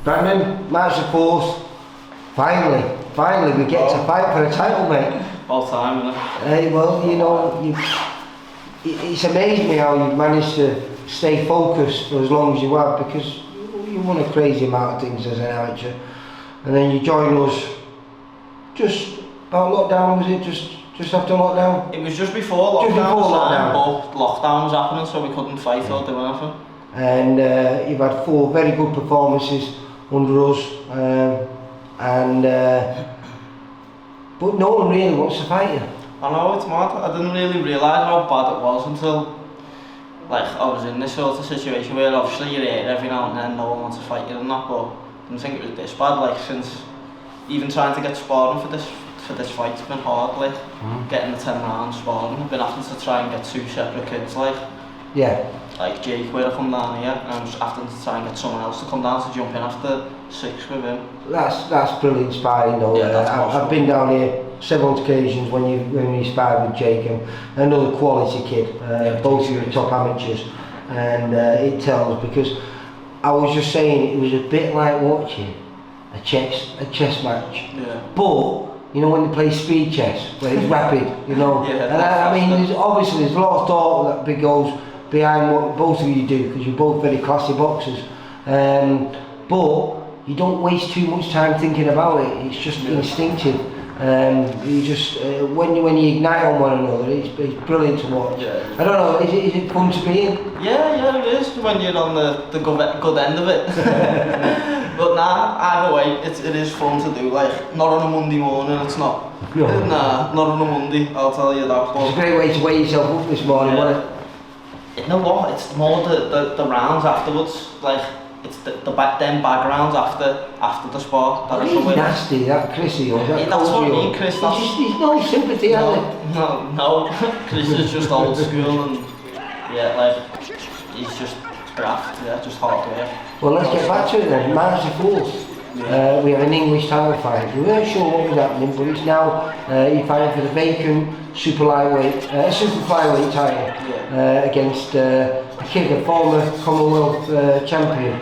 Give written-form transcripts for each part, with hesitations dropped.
Brandon, March the 4th. Finally, we get to fight for a title, mate. All time, isn't it? Hey, well, you know, it's amazed me how you've managed to stay focused for as long as you have, because you won a crazy amount of things as an amateur, and then you join us just about lockdown, was it? Just after lockdown? It was just before lockdown. But lockdown was happening, so we couldn't fight or do anything. And you've had 4 very good performances under us, but no one really wants to fight you. I know, it's mad. I didn't really realise how bad it was until I was in this sort of situation where obviously you're here every now and then, no one wants to fight you and that, but I didn't think it was this bad. Since even trying to get sparring for this fight's been hard, getting the 10 rounds sparring. I've been having to try and get 2 separate kids, Yeah. Like Jake, where I come down here, and I'm just having to try and get someone else to come down to jump in after 6 with him. That's pretty inspiring though. Yeah, I've been down here several occasions when you sparred with Jake, and another quality kid, both of you are top amateurs, and it tells, because I was just saying it was a bit like watching a chess match. Yeah. But you know when they play speed chess, where it's rapid, you know. Yeah, and I mean, there's a lot of thought that goes behind what both of you do, because you're both very classy boxers. But you don't waste too much time thinking about it. It's just instinctive. You just when you ignite on one another, it's brilliant to watch. Yeah. I don't know. Is it fun to be in? Yeah, it is when you're on the good end of it. But nah, either way, it is fun to do. Not on a Monday morning, it's not. No. Nah, not on a Monday. I'll tell you that. But It's a great way to weigh yourself up this morning, wasn't it? You know what? It's more the rounds afterwards. It's the bag rounds after the sport. That He's nasty, that Chrissy, or is that that's what I mean, Chris. He's no sympathy, No. Chris is just old school, and he's just graft. Yeah, just hard work. Well, let's get back to it then. March the 4th. We have an English title fight. We weren't sure what was happening, but it's now you're fighting for the vacant Super Flyweight title against a kid, a former Commonwealth champion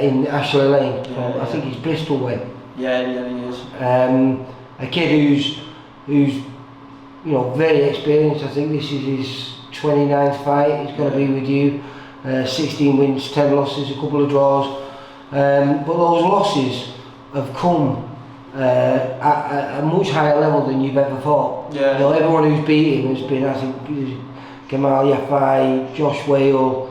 in Ashley Lane. I think he's Bristol way. Yeah, he is. A kid who's very experienced. I think this is his 29th fight. He's going to be with you. 16 wins, 10 losses, a couple of draws. But those losses have come at a much higher level than you've ever thought. Yeah. Everyone who's beat him has been, I think, Gamal Yafai, Josh Whale,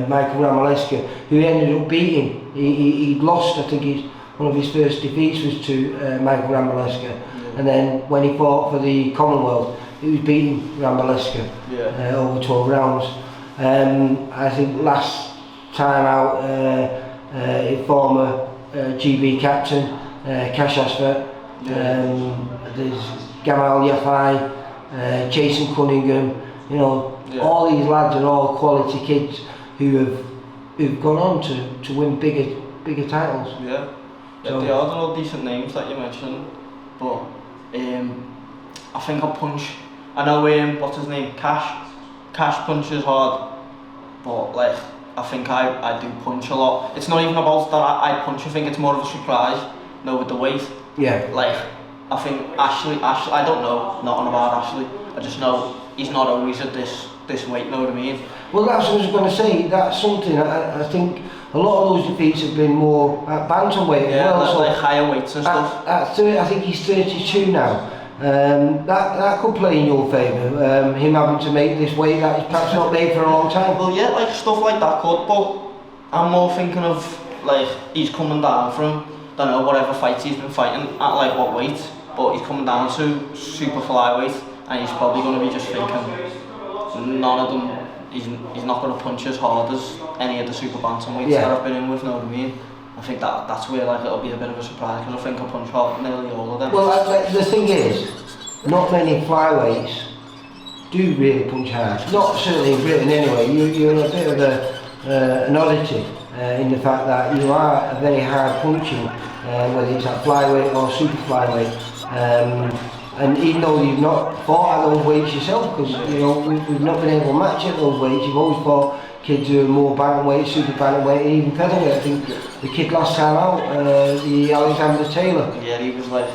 Michael Ramaleska, who he ended up beating. He'd lost, I think one of his first defeats was to Michael Ramaleska, and then when he fought for the Commonwealth, he was beating Ramaleska over 12 rounds. I think last time out, former GB captain Cash Asfert, there's Gamal Yafai, Jason Cunningham. All these lads are all quality kids who've gone on to win bigger titles. Yeah, so, they are all decent names that you mentioned, but I think I'll punch. I know what's his name, Cash punches hard, but I think I do punch a lot. It's not even about that I punch. I think it's more of a surprise. With the weight. Yeah. I think Ashley. I don't know nothing about Ashley. I just know he's not always at this weight. Know what I mean? Well, that's what I was going to say. That's something I think a lot of those defeats have been more at bantamweight as well. So higher weights and stuff. I think he's 32 now. That could play in your favour. Him having to make this weight that he's perhaps not made for a long time. Well, yeah, stuff like that could. But I'm more thinking of he's coming down from. Don't know whatever fights he's been fighting at what weight, but he's coming down to super flyweight, and he's probably going to be just thinking none of them. He's not going to punch as hard as any of the super bantamweights that I've been in with. Know what I mean? I think that's where it'll be a bit of a surprise, because I think I punch hard nearly all of them. Well, the thing is, not many flyweights do really punch hard. Not certainly in Britain anyway. You're a bit of an oddity. In the fact that you are a very hard punching, whether it's at flyweight or super flyweight, And even though you've not fought at those weights yourself, because you know we've not been able to match at those weights, you've always fought kids who are more bantamweight, super bantamweight, and even featherweight. I think the kid last time out, the Alexander Taylor. Yeah, he was like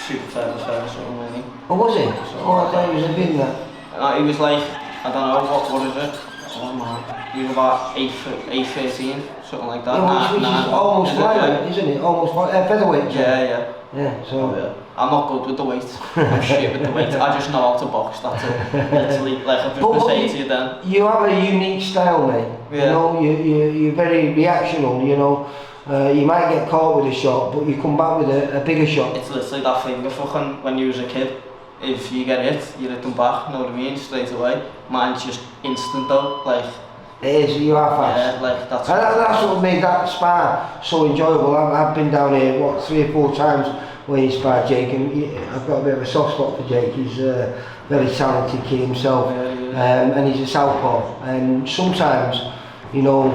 super feather or something, wasn't he? Oh, was he? Oh, I thought he was a bit in that. He was like, I don't know, what is it? Oh man, he was about 8'13", something like that. Yeah, which is almost flyweight, isn't it? Almost featherweight. Yeah. Yeah, so. Yeah. I'm not good with the weight. I'm shit with the weight. I just know how to box. That's it. Literally, like I've just been saying to you then. You have a unique style, mate. Yeah. You know, you're very reactional. You know, you might get caught with a shot, but you come back with a bigger shot. It's literally that finger fucking when you was a kid. If you get hit, you hit them back. Know what I mean? Straight away. Mine's just instant though. Like. It is. You are fast. Yeah, like that's. And that's what made that spar so enjoyable. I've been down here 3 or 4 times when he sparred Jake, and I've got a bit of a soft spot for Jake. He's a very talented kid himself, and he's a southpaw. And sometimes, you know,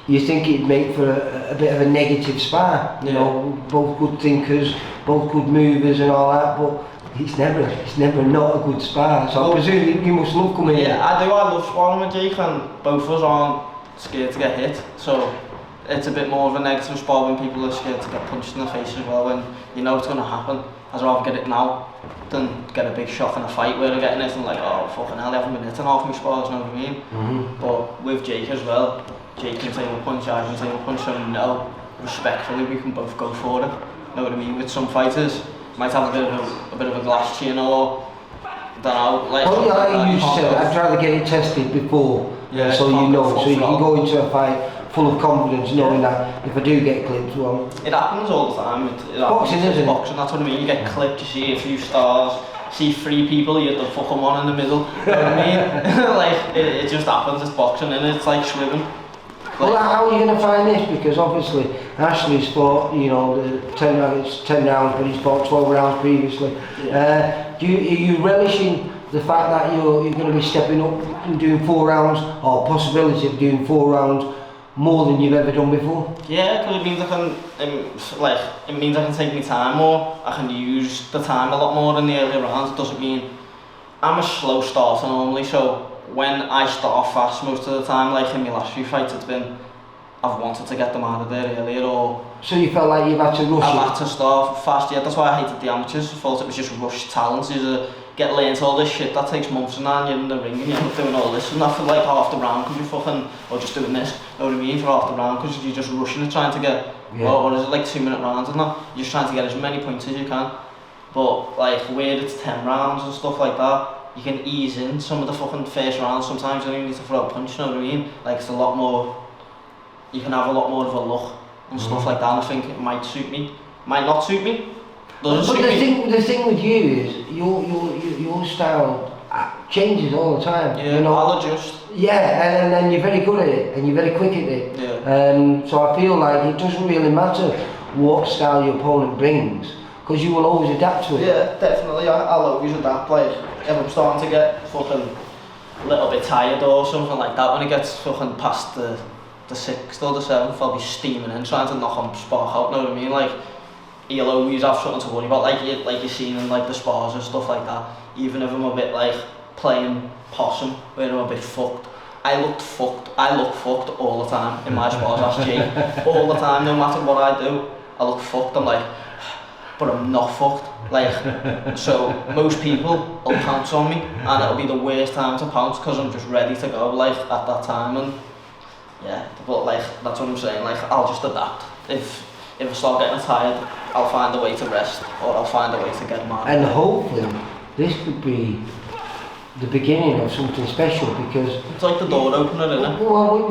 you think it'd make for a bit of a negative spar. You know, both good thinkers, both good movers, and all that. But it's never not a good spar. So I presume you must love coming in. Yeah, I do. I love sparring with Jake, and both of us aren't scared to get hit. So. It's a bit more of a negative spar when people are scared to get punched in the face as well, when you know it's going to happen. I'd rather get it now than get a big shock in a fight where they're getting it and like, oh fucking hell, I haven't been hitting half my spars, you know what I mean? But with Jake as well, Jake can take a punch, I can take a punch, so no, respectfully we can both go for it. You know what I mean? With some fighters, might have a bit of a glass chin or don't know, like. Oh yeah, like you said, I'd rather get it tested before, so you know, so you can go into a fight full of confidence, knowing that if I do get clipped, well. It happens all the time. Boxing, isn't it? Boxing, that's what I mean. You get clipped, you see a few stars, see 3 people, you're the fucking one in the middle. You know what I mean? Like, it just happens, it's boxing, and it's like swimming. Well, how are you going to find this? Because obviously Ashley's fought, you know, it's 10 rounds, but he's fought 12 rounds previously. Are you relishing the fact that you're going to be stepping up and doing 4 rounds, or possibility of doing 4 rounds more than you've ever done before? Yeah, because it means I can, it means I can take my time more. I can use the time a lot more in the early rounds. It doesn't mean I'm a slow starter normally, so when I start fast most of the time, like in my last few fights, it's been I've wanted to get them out of there earlier, or so you felt like you've had to rush I've had to start fast. Yeah, that's why I hated the amateurs. I thought it was just rushed talents. Get learnt all this shit that takes months and you're in the ring and you're not doing all this and that for like half the round because you're fucking, or just doing this, you know what I mean, for half the round because you're just rushing and trying to get, what is it, like 2-minute rounds and that, you're just trying to get as many points as you can. But like where it's 10 rounds and stuff like that, you can ease in some of the fucking first rounds. Sometimes you don't even need to throw a punch, you know what I mean? Like it's a lot more, you can have a lot more of a look and stuff like that, and I think it might suit me, might not suit me. But the thing with you is your style changes all the time. Yeah, you know? I'll adjust. Yeah, and then you're very good at it, and you're very quick at it. Yeah. So I feel like it doesn't really matter what style your opponent brings, because you will always adapt to it. Yeah, definitely. I'll always adapt. Like if I'm starting to get fucking a little bit tired or something like that, when it gets fucking past the 6th or the 7th, I'll be steaming in, trying to knock on spark out. Know what I mean? Like. You'll always have something to worry about, like you're seeing in like the spars and stuff like that. Even if I'm a bit like playing possum, where I'm a bit fucked. I look fucked all the time in my spars, that's Jake. All the time, no matter what I do, I look fucked. I'm like, but I'm not fucked. Like, so most people will pounce on me, and it'll be the worst time to pounce because I'm just ready to go, like at that time. And yeah, but like that's what I'm saying. Like I'll just adapt. If I start getting tired, I'll find a way to rest, or I'll find a way to get mad. And hopefully, this could be the beginning of something special, because it's like the door opener, isn't it? Well,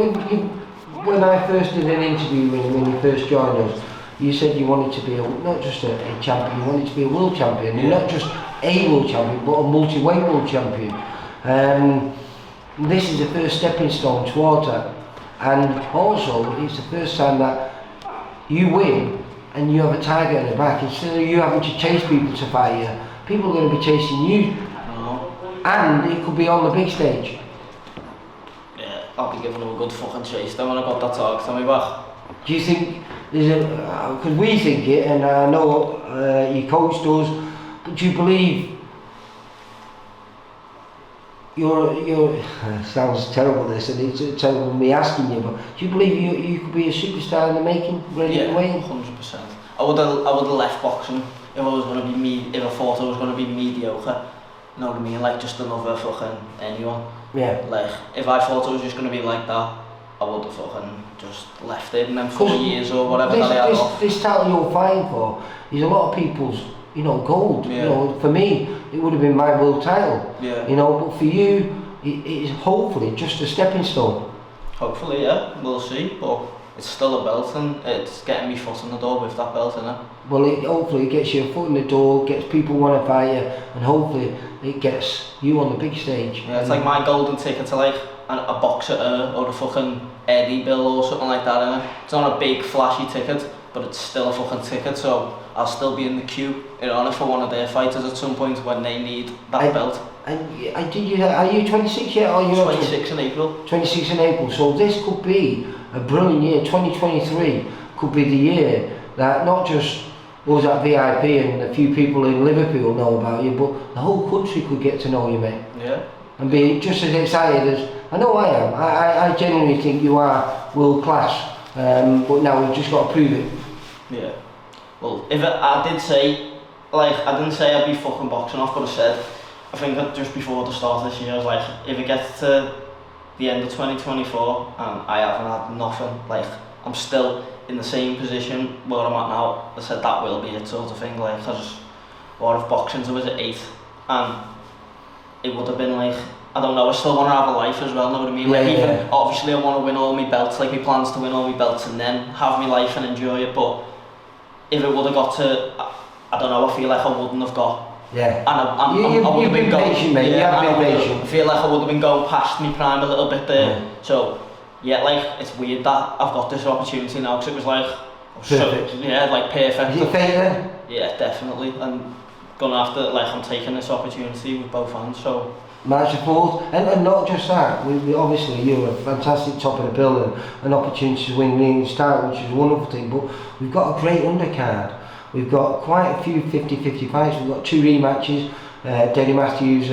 when I first did an interview when you first joined us, you said you wanted to be not just a champion, you wanted to be a world champion, and not just a world champion, but a multi-weight world champion. This is the first stepping stone towards that, and also it's the first time that you win and you have a target on the back. Instead of you having to chase people to fight you, people are going to be chasing you. And it could be on the big stage. Yeah, I'll be giving them a good fucking chase then when I got that target on my back. Do you think there's because we think it, and I know your coach does, But do you believe you're sounds terrible this, and it's terrible me asking you, but do you believe you could be a superstar in the making, ready to win? 100%. I would have left boxing if I was going to be if I thought I was going to be mediocre. You know what I mean? Like just another fucking anyone. Yeah. Like if I thought I was just going to be like that, I would have fucking just left it in them 4 years or whatever that I had off. This title you're fighting for is a lot of people's, you know, gold. Yeah. You know, for me, it would have been my world title. Yeah. You know, but for you, it is hopefully just a stepping stone. Hopefully, yeah, we'll see. But it's still a belt, and it's getting me foot in the door with that belt, innit? Well, hopefully it gets you a foot in the door, gets people want to fight you, and hopefully it gets you on the big stage. Yeah, it's like my golden ticket to like a boxer or a fucking Eddie Bill or something like that, innit? It's not a big flashy ticket, but it's still a fucking ticket, so I'll still be in the queue, you know, for one of their fighters at some point when they need that belt. And are you 26 yet? Or you're 26 in April. 26 in April, so this could be a brilliant year. 2023 could be the year that not just us at VIP and a few people in Liverpool know about you, but the whole country could get to know you, mate. Yeah. And be just as excited as I know I am. I genuinely think you are world class, but now we've just got to prove it. Yeah. Well, I didn't say I'd be fucking boxing off, but I said, I think that just before the start of this year, I was like, if it gets to the end of 2024 and I haven't had nothing, like I'm still in the same position where I'm at now, I said that will be it sort of thing. Like I just, what if boxing I was at 8 and it would have been like, I don't know, I still want to have a life as well, know what I mean? Obviously I want to win all my belts, like my plans to win all my belts and then have my life and enjoy it, but if it would have got to, I don't know, I feel like I wouldn't have got. Yeah. And I would have been going. Patient, mate. Yeah, you have been patient. I feel like I would have been going past my prime a little bit there. Yeah. So, yeah, like it's weird that I've got this opportunity now because it was like, perfect. Like perfect. Is it fate then? Yeah, definitely. And gonna have to, like, I'm taking this opportunity with both hands. So. Much support, and not just that. We obviously you're a fantastic top of the bill and an opportunity to win the English title, which is a wonderful thing. But we've got a great undercard. We've got quite a few 50-50 fights. We've got 2 rematches, Denny Matthews,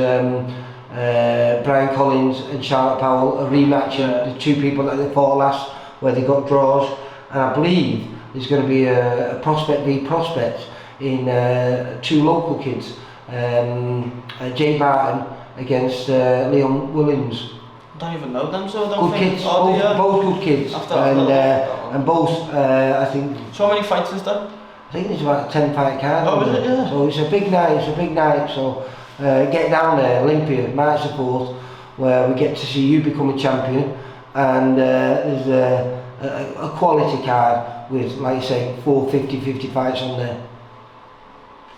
Brian Collins and Charlotte Powell, a rematch of the 2 people that they fought last where they got draws, and I believe there's going to be a prospect v prospect in 2 local kids, Jay Barton against Leon Williams. I don't even know them, so I don't good think... Kids, both good kids, and both I think... So how many fights is there? I think there's about a 10 fight card. Oh, is it? Yeah. So it's a big night, so get down there, Olympia, March the 4th, where we get to see you become a champion, and there's a quality card with, like you say, 4 50-50 fights on there.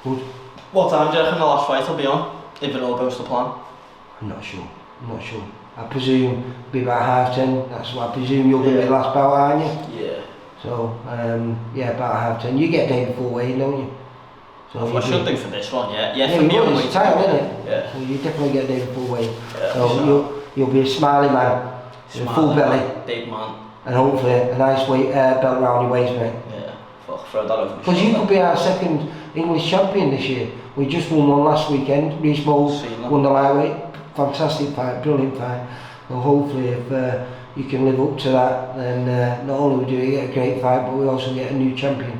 Good. What time do you reckon the last fight will be on, if it all goes to plan? I'm not sure. I presume it'll be about 10:30, that's what I presume you're going to be the last bout, aren't you? Yeah. So, yeah, about 10:30. You get day before weigh-in, don't you? So I should do for this one, yeah. Yeah, for me it's it's time, isn't it? Yeah. So you definitely get day before weigh-in. Yeah, so you'll be a smiley man, with a full belly, big man, and hopefully a nice belt round your waist, mate. Yeah, fuck, throw that over. Because you could be our 2nd English champion this year. We just won one last weekend. Reece Moles won the lightweight. Fantastic fight, brilliant fight. And hopefully, if you can live up to that, then not only do we get a great fight, but we also get a new champion.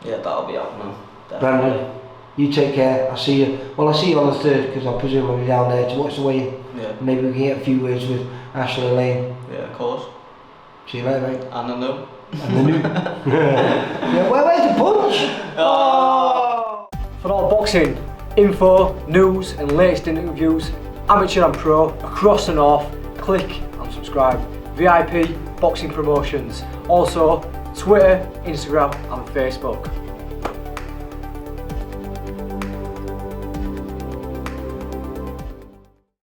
Yeah, that'll be happening. Brandon, you take care. I'll see you. Well, I'll see you on the 3rd because I presume I'll be down there to watch the weigh-in. Yeah. Maybe we can get a few words with Ashley Lane. Yeah, of course. See you later, mate. And the new. And the new. Yeah, where's the punch? Oh! For all boxing info, news and latest interviews, amateur and pro, across the north, click and subscribe. VIP Boxing Promotions. Also, Twitter, Instagram and Facebook.